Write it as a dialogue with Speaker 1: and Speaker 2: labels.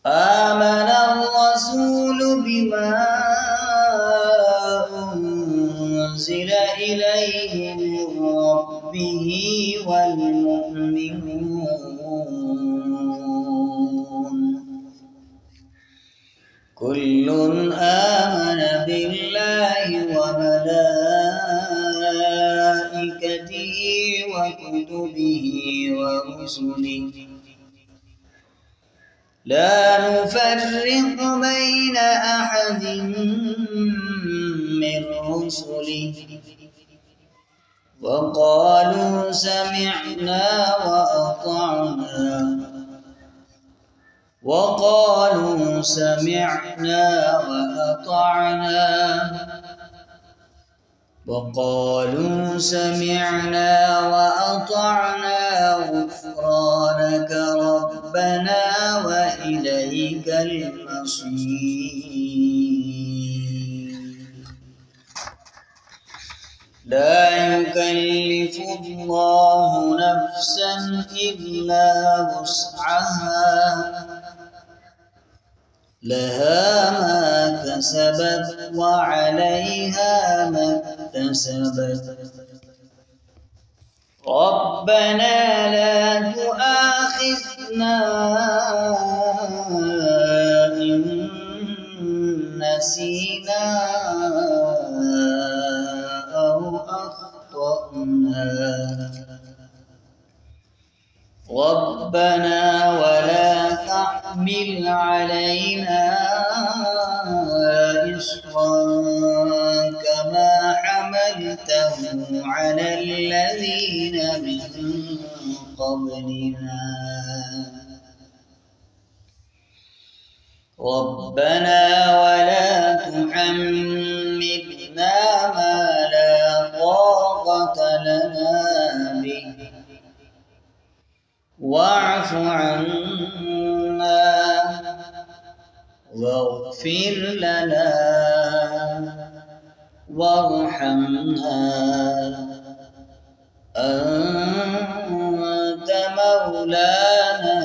Speaker 1: آمن الرسول بما أنزل إليه من ربه والمؤمنون كل آمن بالله وملائكته وكتبه ورسله لا نفرق بين أحد من رسله وقالوا سمعنا وأطعنا غفرانك ربنا وإليك المصير لا يكلف الله نفسا إلا وسعها لها ما كسبت وعليها ما اكتسبت ربنا لا تؤاخذنا إن نسينا أو أخطأنا ربنا ولا تحمل علينا إصرا كما حملته على الذين من قبلنا ربنا ولا تحملنا ما لا طاقة لنا به واعف عنا واغفر لنا وارحمنا أنت مولانا